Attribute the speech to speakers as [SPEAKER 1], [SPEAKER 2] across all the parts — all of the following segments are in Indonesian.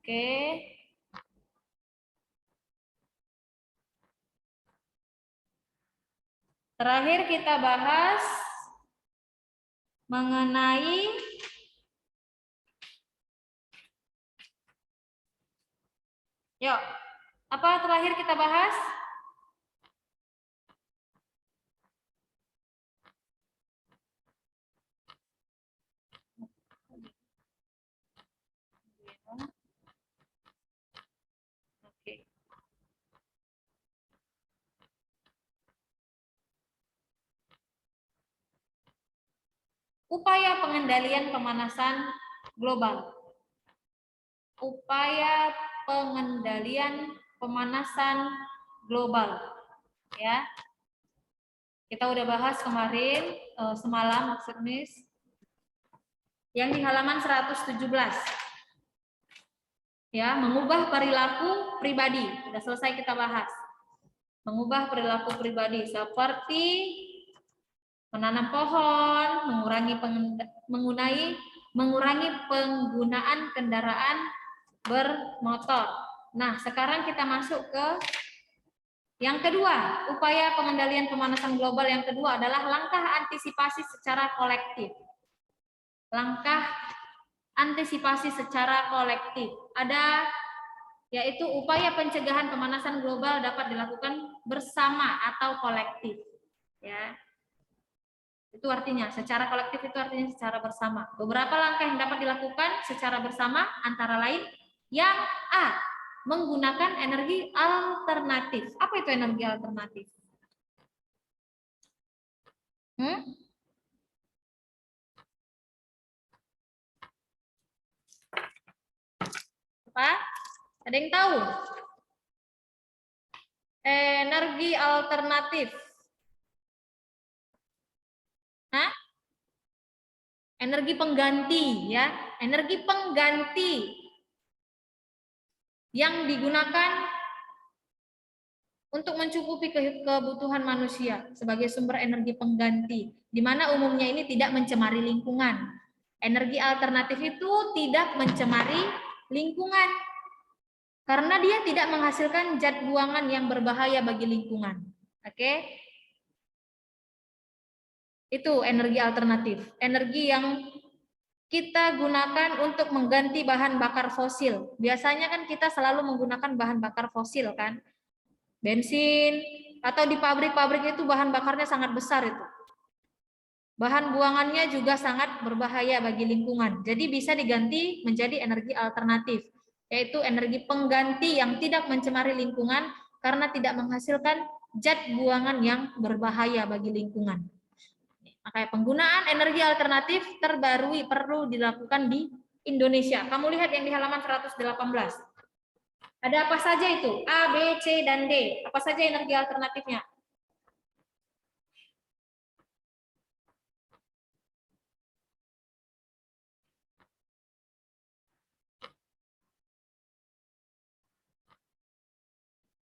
[SPEAKER 1] Oke. Terakhir kita bahas mengenai yuk, apa terakhir kita bahas? Oke. Upaya pengendalian pemanasan global. Upaya pengendalian pemanasan global. Ya. Kita udah bahas kemarin, semalam maksud Miss, yang di halaman 117. Ya, mengubah perilaku pribadi. Sudah selesai kita bahas. Mengubah perilaku pribadi seperti menanam pohon, mengurangi penggunaan kendaraan bermotor. Nah, sekarang kita masuk ke yang kedua. Upaya pengendalian pemanasan global yang kedua adalah langkah antisipasi secara kolektif. Langkah antisipasi secara kolektif. Ada yaitu upaya pencegahan pemanasan global dapat dilakukan bersama atau kolektif. Ya. Itu artinya secara kolektif itu artinya secara bersama. Beberapa langkah yang dapat dilakukan secara bersama antara lain yang A, menggunakan energi alternatif. Apa itu energi alternatif? Apa? Ada yang tahu? Energi alternatif. Hah? Energi pengganti, ya. Energi pengganti yang digunakan untuk mencukupi kebutuhan manusia sebagai sumber energi pengganti, di mana umumnya ini tidak mencemari lingkungan. Energi alternatif itu tidak mencemari lingkungan karena dia tidak menghasilkan zat buangan yang berbahaya bagi lingkungan. Oke? Itu energi alternatif. Energi yang kita gunakan untuk mengganti bahan bakar fosil. Biasanya kan kita selalu menggunakan bahan bakar fosil kan? Bensin, atau di pabrik-pabrik itu bahan bakarnya sangat besar itu. Bahan buangannya juga sangat berbahaya bagi lingkungan. Jadi bisa diganti menjadi energi alternatif, yaitu energi pengganti yang tidak mencemari lingkungan karena tidak menghasilkan zat buangan yang berbahaya bagi lingkungan. Makanya penggunaan energi alternatif terbarui perlu dilakukan di Indonesia. Kamu lihat yang di halaman 118. Ada apa saja itu? A, B, C, dan D. Apa saja energi alternatifnya?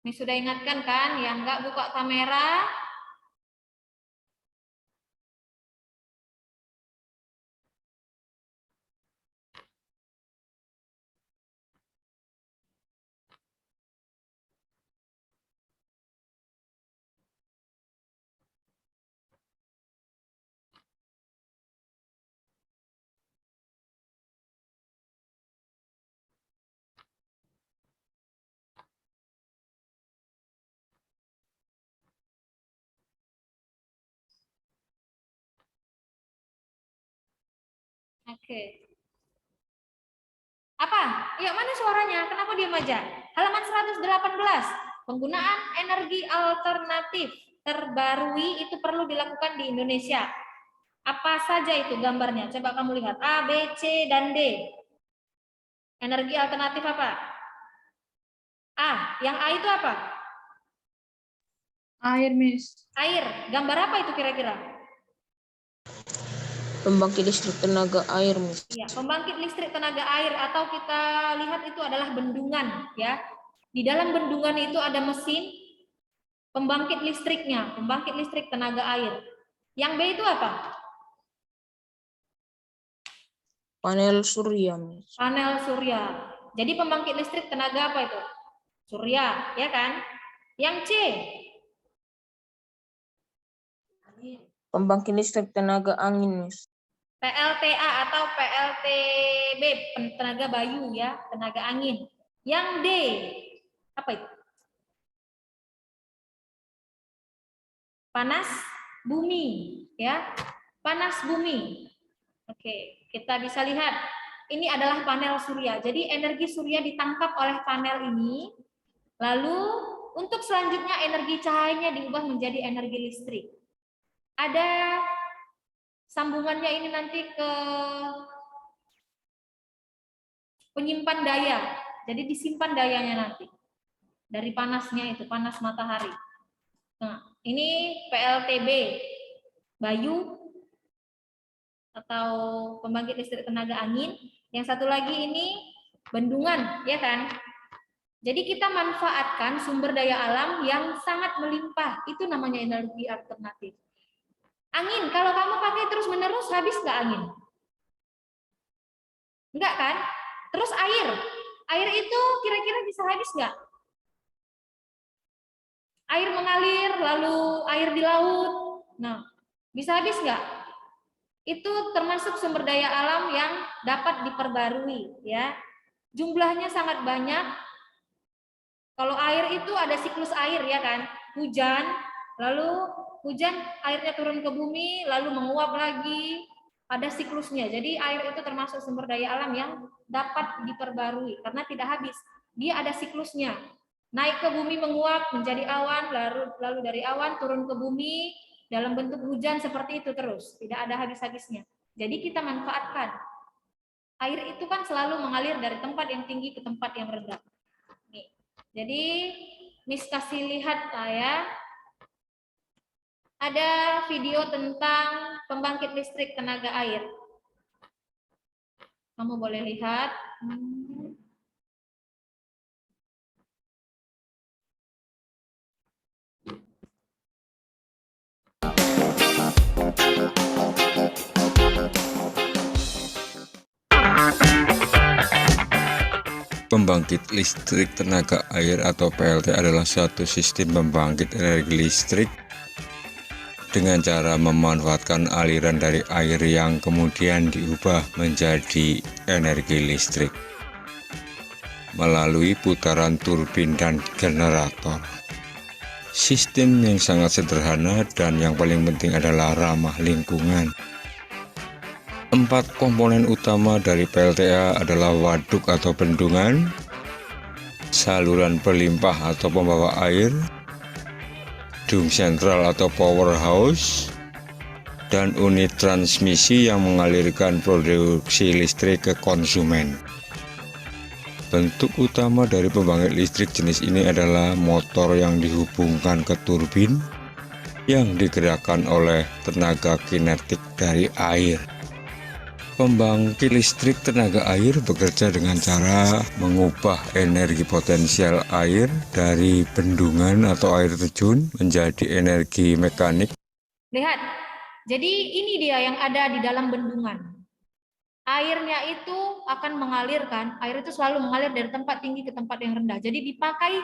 [SPEAKER 1] Ini sudah ingatkan kan? Yang nggak buka kamera, oke. Apa? Ya, mana suaranya? Kenapa diam aja? Halaman 118. Penggunaan energi alternatif terbarui itu perlu dilakukan di Indonesia. Apa saja itu gambarnya? Coba kamu lihat. A, B, C, dan D. Energi alternatif apa? A. Yang A itu apa?
[SPEAKER 2] Air, Miss.
[SPEAKER 1] Air. Gambar apa itu kira-kira?
[SPEAKER 3] Pembangkit listrik tenaga air, Miss.
[SPEAKER 1] Ya, pembangkit listrik tenaga air, atau kita lihat itu adalah bendungan, ya. Di dalam bendungan itu ada mesin pembangkit listriknya, pembangkit listrik tenaga air. Yang B itu apa?
[SPEAKER 3] Panel surya, Miss.
[SPEAKER 1] Panel surya. Jadi pembangkit listrik tenaga apa itu? Surya, ya kan? Yang C.
[SPEAKER 3] Pembangkit listrik tenaga angin, Miss.
[SPEAKER 1] PLTA atau PLTB, tenaga bayu ya, tenaga angin. Yang D, apa itu? Panas bumi, ya. Panas bumi. Oke, kita bisa lihat ini adalah panel surya. Jadi energi surya ditangkap oleh panel ini. Lalu untuk selanjutnya energi cahayanya diubah menjadi energi listrik. Ada sambungannya ini nanti ke penyimpan daya. Jadi disimpan dayanya nanti. Dari panasnya itu, panas matahari. Nah, ini PLTB, Bayu atau pembangkit listrik tenaga angin. Yang satu lagi ini bendungan, ya kan? Jadi kita manfaatkan sumber daya alam yang sangat melimpah. Itu namanya energi alternatif. Angin, kalau kamu pakai terus-menerus, habis nggak angin? Enggak kan? Terus air. Air itu kira-kira bisa habis nggak? Air mengalir, lalu air di laut. Nah, bisa habis nggak? Itu termasuk sumber daya alam yang dapat diperbarui, ya. Jumlahnya sangat banyak. Kalau air itu ada siklus air, ya kan? Hujan, lalu hujan airnya turun ke bumi, lalu menguap lagi, ada siklusnya. Jadi air itu termasuk sumber daya alam yang dapat diperbarui karena tidak habis. Dia ada siklusnya. Naik ke bumi menguap menjadi awan, lalu dari awan turun ke bumi dalam bentuk hujan seperti itu terus, tidak ada habis-habisnya. Jadi kita manfaatkan. Air itu kan selalu mengalir dari tempat yang tinggi ke tempat yang rendah. Nih. Jadi Miss kasih lihat saya ada video tentang pembangkit listrik tenaga air. Kamu boleh lihat.
[SPEAKER 2] Pembangkit listrik tenaga air atau PLT adalah suatu sistem pembangkit energi listrik dengan cara memanfaatkan aliran dari air yang kemudian diubah menjadi energi listrik melalui putaran turbin dan generator. Sistem yang sangat sederhana dan yang paling penting adalah ramah lingkungan. 4 komponen utama dari PLTA adalah waduk atau bendungan, saluran pelimpah atau pembawa air, dung sentral atau powerhouse, dan unit transmisi yang mengalirkan produksi listrik ke konsumen. Bentuk utama dari pembangkit listrik jenis ini adalah motor yang dihubungkan ke turbin yang digerakkan oleh tenaga kinetik dari air. Pembangkit listrik tenaga air bekerja dengan cara mengubah energi potensial air dari bendungan atau air terjun menjadi energi mekanik.
[SPEAKER 1] Lihat, jadi ini dia yang ada di dalam bendungan. Airnya itu akan mengalirkan, air itu selalu mengalir dari tempat tinggi ke tempat yang rendah. Jadi dipakai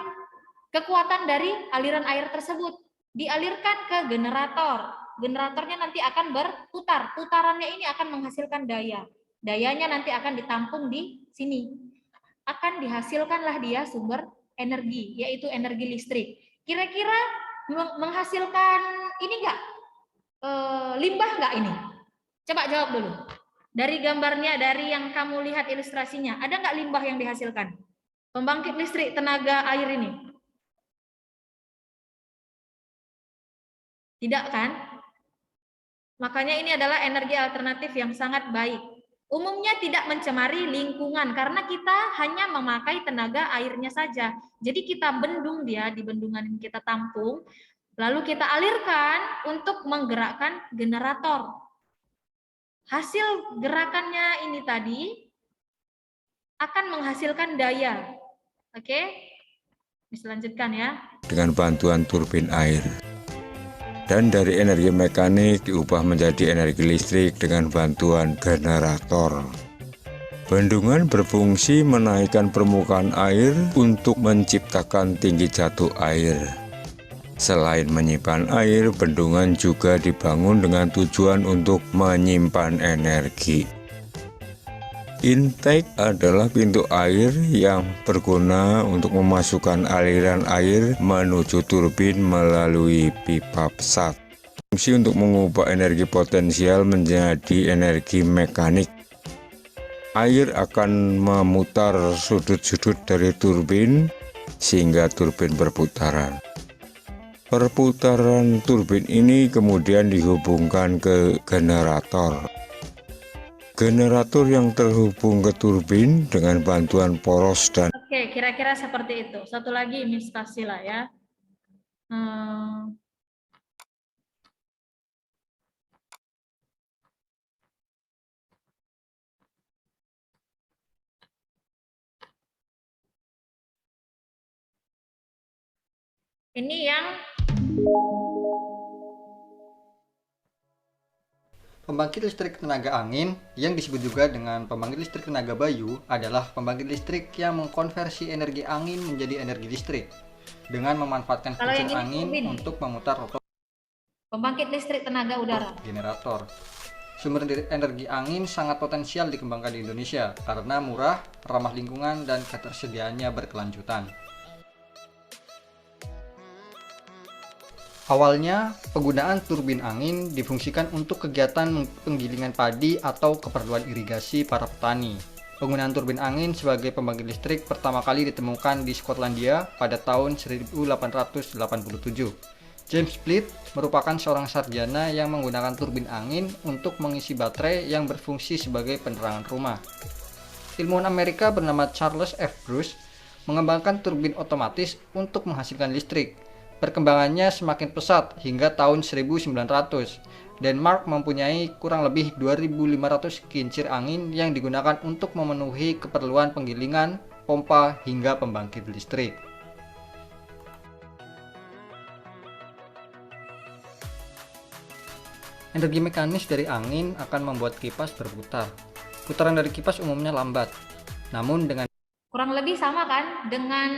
[SPEAKER 1] kekuatan dari aliran air tersebut, dialirkan ke generator. Generatornya nanti akan berputar. Putarannya ini akan menghasilkan daya. Dayanya nanti akan ditampung di sini. Akan dihasilkanlah dia sumber energi, yaitu energi listrik. Kira-kira menghasilkan ini enggak? Limbah enggak ini? Coba jawab dulu. Dari gambarnya, dari yang kamu lihat ilustrasinya, ada enggak limbah yang dihasilkan? Pembangkit listrik tenaga air ini? Tidak kan? Makanya ini adalah energi alternatif yang sangat baik. Umumnya tidak mencemari lingkungan karena kita hanya memakai tenaga airnya saja. Jadi kita bendung dia, di bendungan ini kita tampung, lalu kita alirkan untuk menggerakkan generator. Hasil gerakannya ini tadi akan menghasilkan daya. Oke? Bisa lanjutkan ya.
[SPEAKER 2] Dengan bantuan turbin air. Dan dari energi mekanik diubah menjadi energi listrik dengan bantuan generator. Bendungan berfungsi menaikkan permukaan air untuk menciptakan tinggi jatuh air. Selain menyimpan air, bendungan juga dibangun dengan tujuan untuk menyimpan energi. Intake adalah pintu air yang berguna untuk memasukkan aliran air menuju turbin melalui pipa pesat. Fungsi untuk mengubah energi potensial menjadi energi mekanik. Air akan memutar sudut-sudut dari turbin sehingga turbin berputaran. Perputaran turbin ini kemudian dihubungkan ke generator. Generator yang terhubung ke turbin dengan bantuan poros dan
[SPEAKER 1] Oke, kira-kira seperti itu. Satu lagi Miss kasih lah ya. Ini yang
[SPEAKER 4] Pembangkit listrik tenaga angin, yang disebut juga dengan pembangkit listrik tenaga bayu, adalah pembangkit listrik yang mengkonversi energi angin menjadi energi listrik dengan memanfaatkan
[SPEAKER 1] Kalau yang
[SPEAKER 4] kincir
[SPEAKER 1] ini
[SPEAKER 4] angin
[SPEAKER 1] turbin.
[SPEAKER 4] untuk memutar rotor
[SPEAKER 1] pembangkit listrik tenaga udara.
[SPEAKER 4] generator. Sumber energi angin sangat potensial dikembangkan di Indonesia karena murah, ramah lingkungan, dan ketersediaannya berkelanjutan. Awalnya, penggunaan turbin angin difungsikan untuk kegiatan penggilingan padi atau keperluan irigasi para petani. Penggunaan turbin angin sebagai pembangkit listrik pertama kali ditemukan di Skotlandia pada tahun 1887. James Split merupakan seorang sarjana yang menggunakan turbin angin untuk mengisi baterai yang berfungsi sebagai penerangan rumah. Ilmuwan Amerika bernama Charles F. Bruce mengembangkan turbin otomatis untuk menghasilkan listrik. Perkembangannya semakin pesat hingga tahun 1900. Denmark mempunyai kurang lebih 2.500 kincir angin yang digunakan untuk memenuhi keperluan penggilingan, pompa, hingga pembangkit listrik. Energi mekanis dari angin akan membuat kipas berputar. Putaran dari kipas umumnya lambat, namun dengan
[SPEAKER 1] Kurang lebih sama kan dengan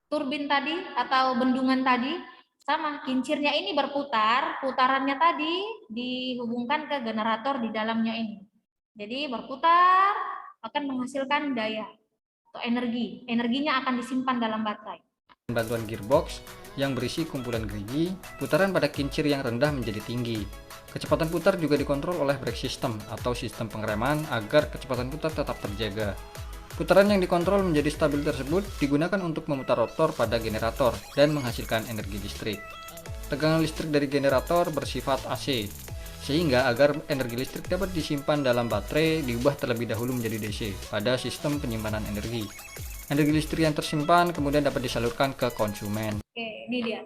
[SPEAKER 1] turbin tadi atau bendungan tadi, sama, kincirnya ini berputar, putarannya tadi dihubungkan ke generator di dalamnya ini. Jadi berputar akan menghasilkan daya atau energi. Energinya akan disimpan dalam baterai.
[SPEAKER 4] bantuan gearbox yang berisi kumpulan gerigi, putaran pada kincir yang rendah menjadi tinggi. Kecepatan putar juga dikontrol oleh brake system atau sistem pengereman agar kecepatan putar tetap terjaga. Putaran yang dikontrol menjadi stabil tersebut digunakan untuk memutar rotor pada generator dan menghasilkan energi listrik. Tegangan listrik dari generator bersifat AC, sehingga agar energi listrik dapat disimpan dalam baterai diubah terlebih dahulu menjadi DC pada sistem penyimpanan energi. Energi listrik yang tersimpan kemudian dapat disalurkan ke konsumen.
[SPEAKER 1] Oke, ini dia.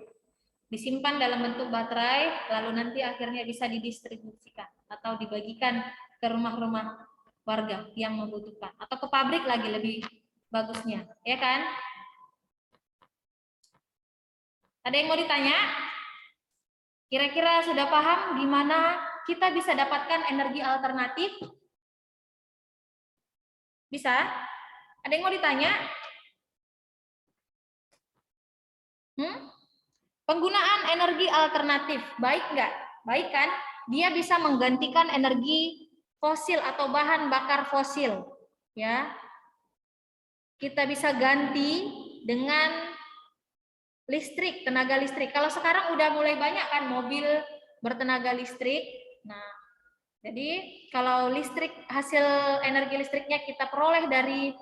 [SPEAKER 1] Disimpan dalam bentuk baterai, lalu nanti akhirnya bisa didistribusikan atau dibagikan ke rumah-rumah warga yang membutuhkan, atau ke pabrik lagi lebih bagusnya, ya kan? Ada yang mau ditanya? Kira-kira sudah paham gimana kita bisa dapatkan energi alternatif? Bisa? Ada yang mau ditanya? Penggunaan energi alternatif, baik nggak? Baik kan? Dia bisa menggantikan energi fosil atau bahan bakar fosil, ya. Kita bisa ganti dengan listrik, tenaga listrik. Kalau sekarang udah mulai banyak kan mobil bertenaga listrik. Nah, jadi kalau listrik, hasil energi listriknya kita peroleh dari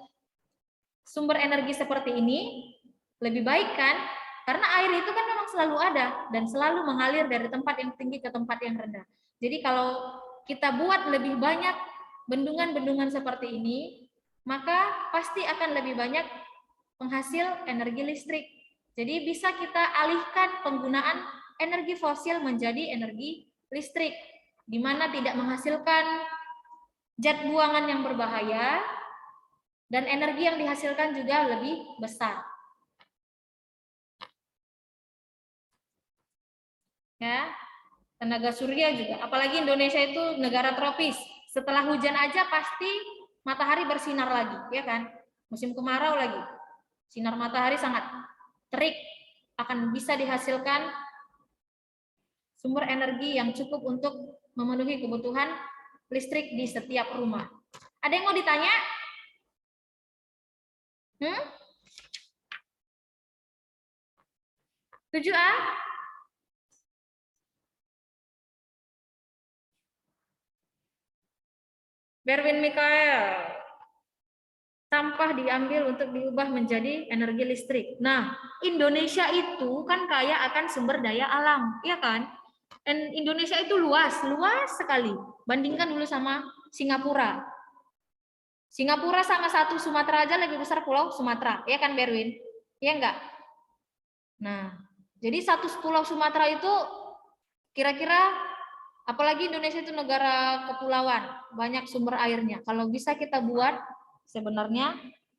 [SPEAKER 1] sumber energi seperti ini, lebih baik kan? Karena air itu kan memang selalu ada dan selalu mengalir dari tempat yang tinggi ke tempat yang rendah. Jadi kalau kita buat lebih banyak bendungan-bendungan seperti ini, maka pasti akan lebih banyak penghasil energi listrik. Jadi bisa kita alihkan penggunaan energi fosil menjadi energi listrik, di mana tidak menghasilkan zat buangan yang berbahaya dan energi yang dihasilkan juga lebih besar. Ya, tenaga surya juga. Apalagi Indonesia itu negara tropis, Setelah hujan aja pasti matahari bersinar lagi, ya kan? Musim kemarau lagi. Sinar matahari sangat terik, akan bisa dihasilkan sumber energi yang cukup untuk memenuhi kebutuhan listrik di setiap rumah. Ada yang mau ditanya? 7A? Berwin Mikael. Sampah diambil untuk diubah menjadi energi listrik. Nah, Indonesia itu kan kaya akan sumber daya alam, ya kan? Dan Indonesia itu luas sekali. Bandingkan dulu sama Singapura. Singapura sama satu Sumatera aja lebih besar pulau Sumatera, ya kan Berwin? Ya enggak? Nah, jadi satu pulau Sumatera itu kira-kira, apalagi Indonesia itu negara kepulauan, banyak sumber airnya. Kalau bisa kita buat sebenarnya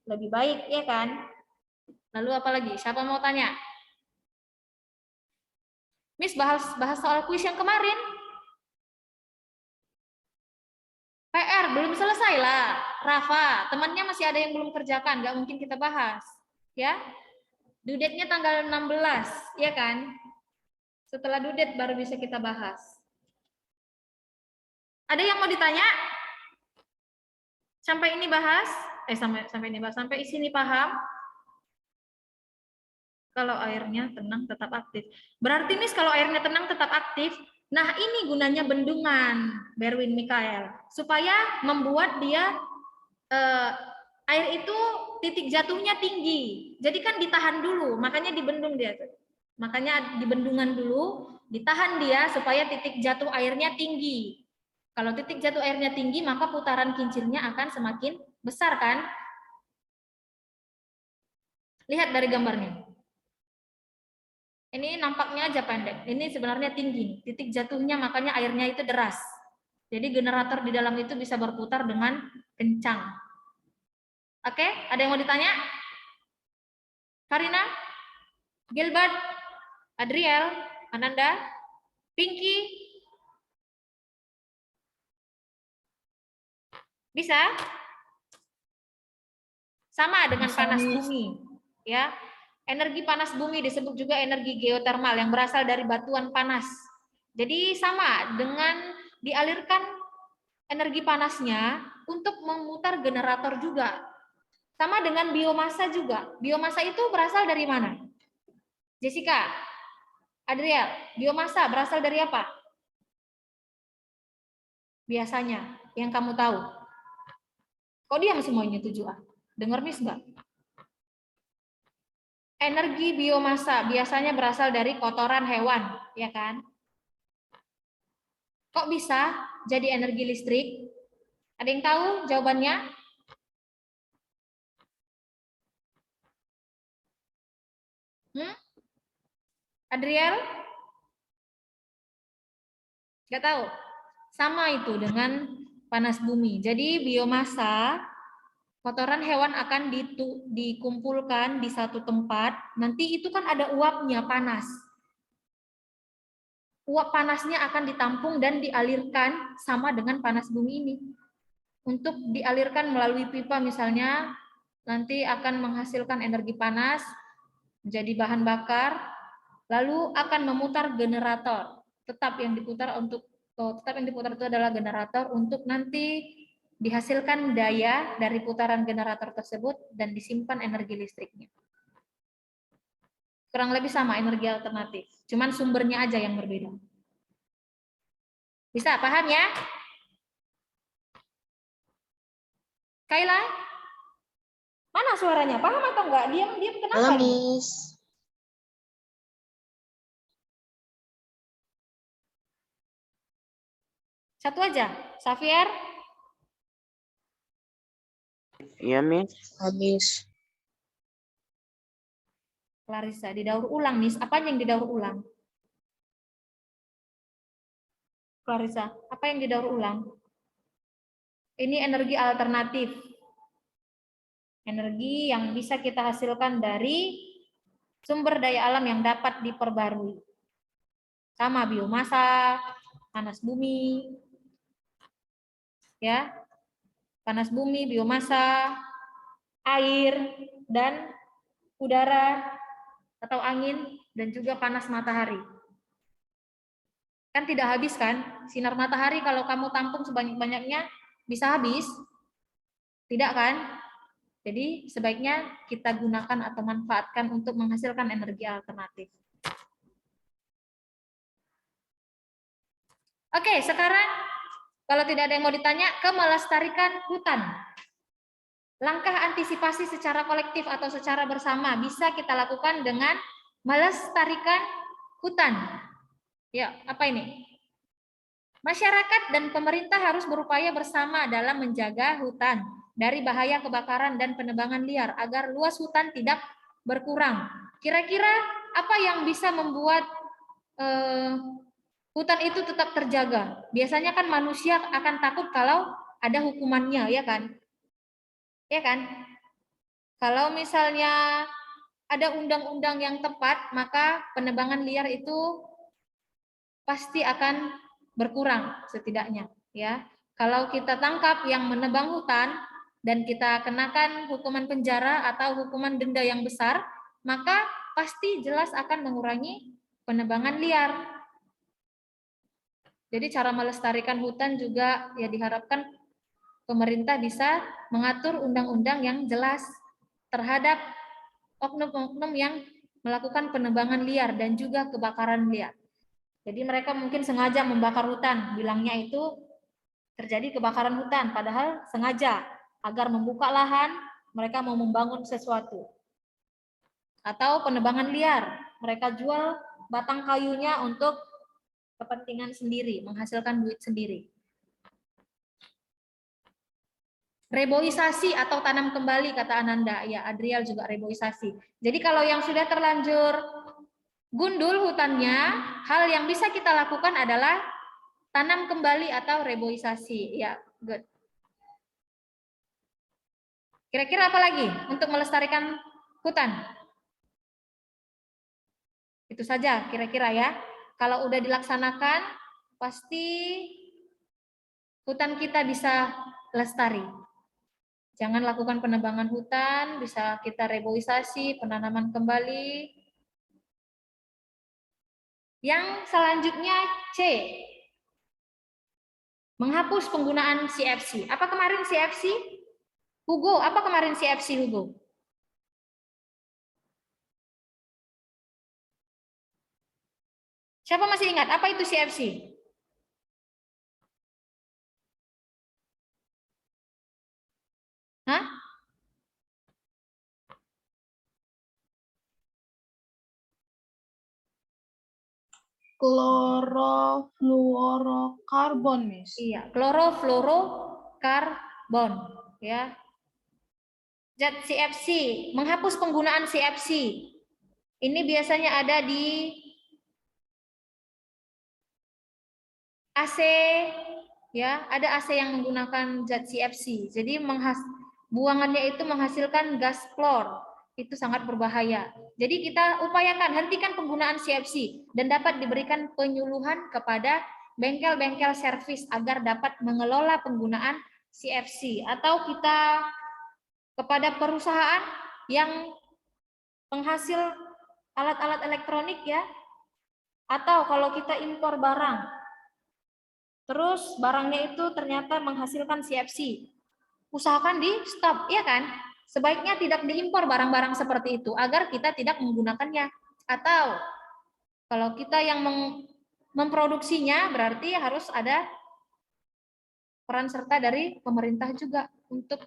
[SPEAKER 1] lebih baik, ya kan? Lalu apa lagi? Siapa mau tanya? Miss bahas soal kuis yang kemarin. PR belum selesai lah. Rafa, temannya masih ada yang belum kerjakan, nggak mungkin kita bahas. Ya, due date-nya tanggal 16, ya kan? Setelah due date baru bisa kita bahas. Ada yang mau ditanya? Sampai ini bahas? Sampai ini bahas. Sampai sini paham? Kalau airnya tenang tetap aktif. Berarti Miss kalau airnya tenang tetap aktif, nah ini gunanya bendungan, Berwin Mikael, supaya membuat dia air itu titik jatuhnya tinggi. Jadi kan ditahan dulu, makanya dibendung dia. Makanya di bendungan dulu, ditahan dia supaya titik jatuh airnya tinggi. Kalau titik jatuh airnya tinggi, maka putaran kincirnya akan semakin besar kan? Lihat dari gambarnya. Ini nampaknya aja pendek. Ini sebenarnya tinggi. Titik jatuhnya makanya airnya itu deras. Jadi generator di dalam itu bisa berputar dengan kencang. Oke, ada yang mau ditanya? Karina? Gilbert? Adriel? Ananda? Pinky? Bisa? Sama dengan panas bumi. Ya. Energi panas bumi disebut juga energi geotermal yang berasal dari batuan panas. Jadi sama dengan dialirkan energi panasnya untuk memutar generator juga. Sama dengan biomasa juga. Biomasa itu berasal dari mana? Jessica, Adriel, biomasa berasal dari apa? Biasanya, yang kamu tahu. Kok diam semuanya 7A? Dengar Miss nggak? Energi biomasa biasanya berasal dari kotoran hewan, ya kan? Kok bisa jadi energi listrik? Ada yang tahu jawabannya? Adriel? Nggak tahu? Sama itu dengan panas bumi. Jadi biomasa, kotoran hewan akan dikumpulkan di satu tempat, nanti itu kan ada uapnya panas. Uap panasnya akan ditampung dan dialirkan sama dengan panas bumi ini. Untuk dialirkan melalui pipa misalnya, nanti akan menghasilkan energi panas, menjadi bahan bakar, lalu akan memutar generator. Tetap yang diputar itu adalah generator untuk nanti dihasilkan daya dari putaran generator tersebut dan disimpan energi listriknya. Kurang lebih sama energi alternatif, cuman sumbernya aja yang berbeda. Bisa paham ya? Kayla? Mana suaranya? Paham atau enggak? Diam kenapa?
[SPEAKER 3] Halo, Miss.
[SPEAKER 1] Satu aja. Xavier?
[SPEAKER 3] Iya, Miss. Habis.
[SPEAKER 1] Clarissa, didaur ulang, Miss. Apa yang didaur ulang? Clarissa, apa yang didaur ulang? Ini energi alternatif. Energi yang bisa kita hasilkan dari sumber daya alam yang dapat diperbarui. Sama biomasa, panas bumi. ya. Panas bumi, biomasa, air, dan udara atau angin, dan juga panas matahari. Kan tidak habis kan? Sinar matahari kalau kamu tampung sebanyak-banyaknya bisa habis? Tidak kan? Jadi sebaiknya kita gunakan atau manfaatkan untuk menghasilkan energi alternatif. Oke, sekarang kalau tidak ada yang mau ditanya, ke melestarikan hutan. Langkah antisipasi secara kolektif atau secara bersama bisa kita lakukan dengan melestarikan hutan. Ya, apa ini? Masyarakat dan pemerintah harus berupaya bersama dalam menjaga hutan dari bahaya kebakaran dan penebangan liar agar luas hutan tidak berkurang. Kira-kira apa yang bisa membuat hutan itu tetap terjaga? Biasanya kan manusia akan takut kalau ada hukumannya, ya kan? Ya kan? Kalau misalnya ada undang-undang yang tepat, maka penebangan liar itu pasti akan berkurang setidaknya, ya. Kalau kita tangkap yang menebang hutan dan kita kenakan hukuman penjara atau hukuman denda yang besar, maka pasti jelas akan mengurangi penebangan liar. Jadi cara melestarikan hutan juga ya diharapkan pemerintah bisa mengatur undang-undang yang jelas terhadap oknum-oknum yang melakukan penebangan liar dan juga kebakaran liar. Jadi mereka mungkin sengaja membakar hutan, bilangnya itu terjadi kebakaran hutan, padahal sengaja agar membuka lahan, mereka mau membangun sesuatu. Atau penebangan liar, mereka jual batang kayunya untuk kepentingan sendiri, menghasilkan duit sendiri. Reboisasi atau tanam kembali, kata Ananda. Ya, Adriel juga reboisasi. Jadi kalau yang sudah terlanjur gundul hutannya, hal yang bisa kita lakukan adalah tanam kembali atau reboisasi. Ya, good. Kira-kira apa lagi untuk melestarikan hutan? Itu saja kira-kira ya. Kalau udah dilaksanakan, pasti hutan kita bisa lestari. Jangan lakukan penebangan hutan, bisa kita reboisasi, penanaman kembali. Yang selanjutnya C. Menghapus penggunaan CFC. Apa kemarin CFC? Hugo, apa kemarin CFC Hugo? Siapa masih ingat apa itu CFC? Hah?
[SPEAKER 5] Klorofluorokarbon, Miss.
[SPEAKER 1] Iya, klorofluorokarbon, ya. Zat CFC, menghapus penggunaan CFC. Ini biasanya ada di AC, ya, ada AC yang menggunakan zat CFC. Jadi buangannya itu menghasilkan gas klor. Itu sangat berbahaya. Jadi kita upayakan hentikan penggunaan CFC dan dapat diberikan penyuluhan kepada bengkel-bengkel servis agar dapat mengelola penggunaan CFC, atau kita kepada perusahaan yang penghasil alat-alat elektronik, ya. Atau kalau kita impor barang, terus barangnya itu ternyata menghasilkan CFC, usahakan di stop, ya kan? Sebaiknya tidak diimpor barang-barang seperti itu agar kita tidak menggunakannya. Atau kalau kita yang memproduksinya, berarti harus ada peran serta dari pemerintah juga untuk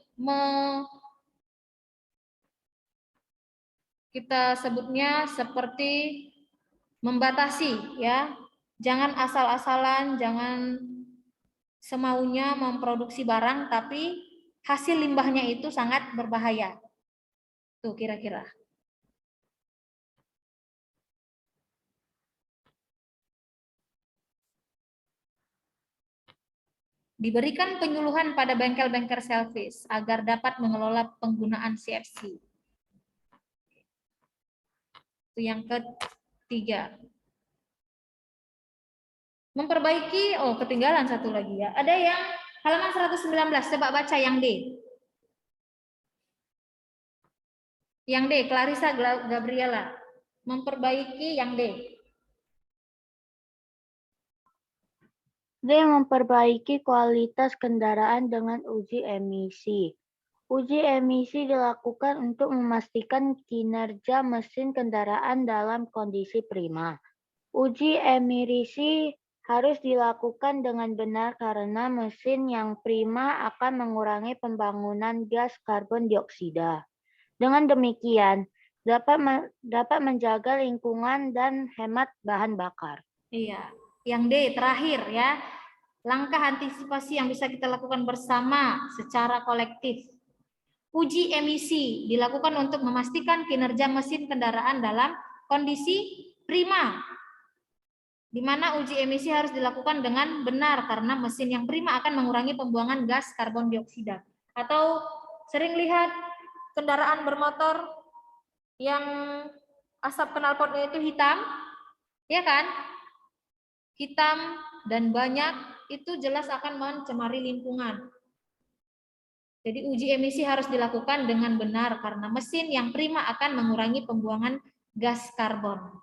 [SPEAKER 1] kita sebutnya seperti membatasi, ya. Jangan asal-asalan, jangan semaunya memproduksi barang, tapi hasil limbahnya itu sangat berbahaya. Tuh kira-kira. Diberikan penyuluhan pada bengkel-bengkel servis agar dapat mengelola penggunaan CFC. Itu yang ketiga. Memperbaiki, ketinggalan satu lagi ya. Ada yang Halaman 119, coba baca yang D. Yang D, Clarissa Gabriela. Memperbaiki yang D.
[SPEAKER 5] D. Memperbaiki kualitas kendaraan dengan uji emisi. Uji emisi dilakukan untuk memastikan kinerja mesin kendaraan dalam kondisi prima. Uji emisi harus dilakukan dengan benar karena mesin yang prima akan mengurangi pembangunan gas karbon dioksida. Dengan demikian, dapat menjaga lingkungan dan hemat bahan bakar.
[SPEAKER 1] Iya, yang D terakhir ya. Langkah antisipasi yang bisa kita lakukan bersama secara kolektif. Uji emisi dilakukan untuk memastikan kinerja mesin kendaraan dalam kondisi prima. Di mana uji emisi harus dilakukan dengan benar karena mesin yang prima akan mengurangi pembuangan gas karbon dioksida. Atau sering lihat kendaraan bermotor yang asap knalpotnya itu hitam, ya kan? Hitam dan banyak, itu jelas akan mencemari lingkungan. Jadi uji emisi harus dilakukan dengan benar karena mesin yang prima akan mengurangi pembuangan gas karbon.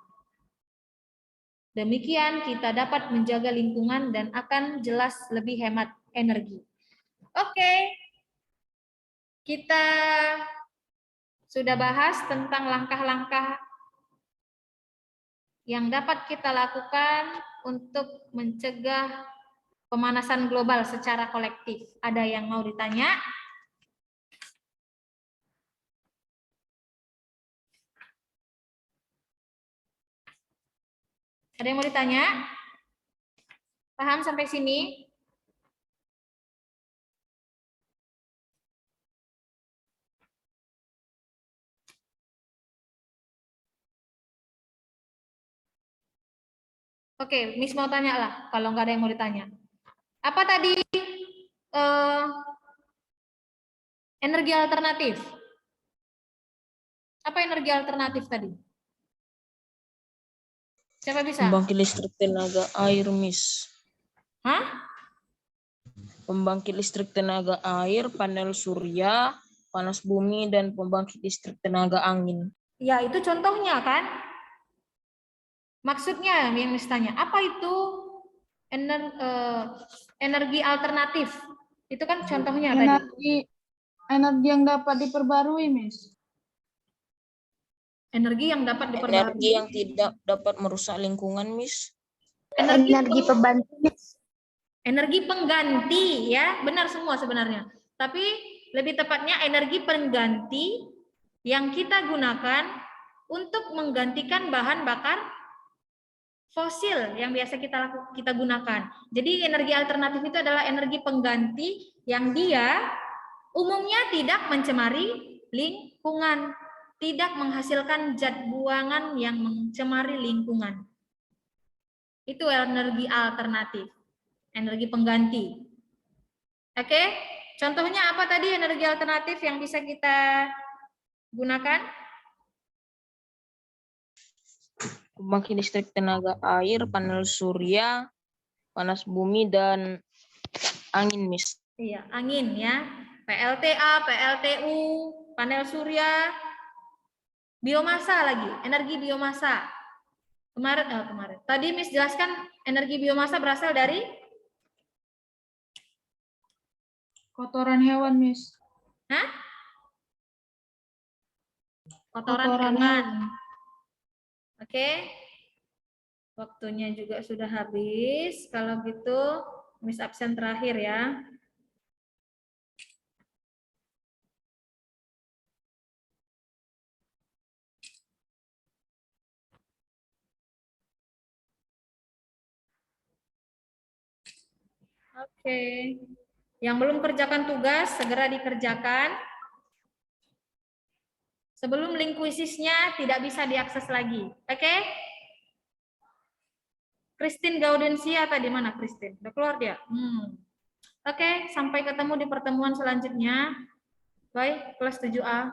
[SPEAKER 1] Demikian kita dapat menjaga lingkungan dan akan jelas lebih hemat energi. Oke, kita sudah bahas tentang langkah-langkah yang dapat kita lakukan untuk mencegah pemanasan global secara kolektif. Ada yang mau ditanya? Ada yang mau ditanya? Paham sampai sini? Oke, Miss mau tanya lah, kalau nggak ada yang mau ditanya. Apa tadi energi alternatif? Apa energi alternatif tadi? Siapa bisa?
[SPEAKER 3] Pembangkit listrik tenaga air, Miss.
[SPEAKER 1] Hah?
[SPEAKER 3] Pembangkit listrik tenaga air, panel surya, panas bumi, dan pembangkit listrik tenaga angin.
[SPEAKER 1] Ya, itu contohnya kan? Maksudnya yang tanya, apa itu energi alternatif? Itu kan contohnya tadi.
[SPEAKER 6] Energi yang dapat diperbarui, Miss.
[SPEAKER 1] Energi yang dapat diperbarui.
[SPEAKER 3] Energi yang tidak dapat merusak lingkungan, Miss.
[SPEAKER 5] Energi pembantu.
[SPEAKER 1] Energi pengganti, ya, benar semua sebenarnya. Tapi lebih tepatnya energi pengganti yang kita gunakan untuk menggantikan bahan bakar fosil yang biasa kita gunakan. Jadi energi alternatif itu adalah energi pengganti yang dia umumnya tidak mencemari lingkungan, tidak menghasilkan zat buangan yang mencemari lingkungan. Itu energi alternatif, energi pengganti. Oke, contohnya apa tadi energi alternatif yang bisa kita gunakan?
[SPEAKER 3] Pembangkit listrik tenaga air, panel surya, panas bumi, dan angin, Miss.
[SPEAKER 1] Iya, angin ya. PLTA, PLTU, panel surya, biomasa lagi, energi biomasa. Kemarin. Tadi Miss jelaskan energi biomasa berasal dari
[SPEAKER 6] Kotoran hewan, Miss.
[SPEAKER 1] Hah? Kotoran hewan. Oke. Waktunya juga sudah habis. Kalau gitu, Miss absen terakhir ya. Oke. Yang belum kerjakan tugas, segera dikerjakan. Sebelum link kuisisnya tidak bisa diakses lagi. Oke? Christine Gaudensia tadi mana Christine? Udah keluar dia? Oke, sampai ketemu di pertemuan selanjutnya. Baik, kelas 7A.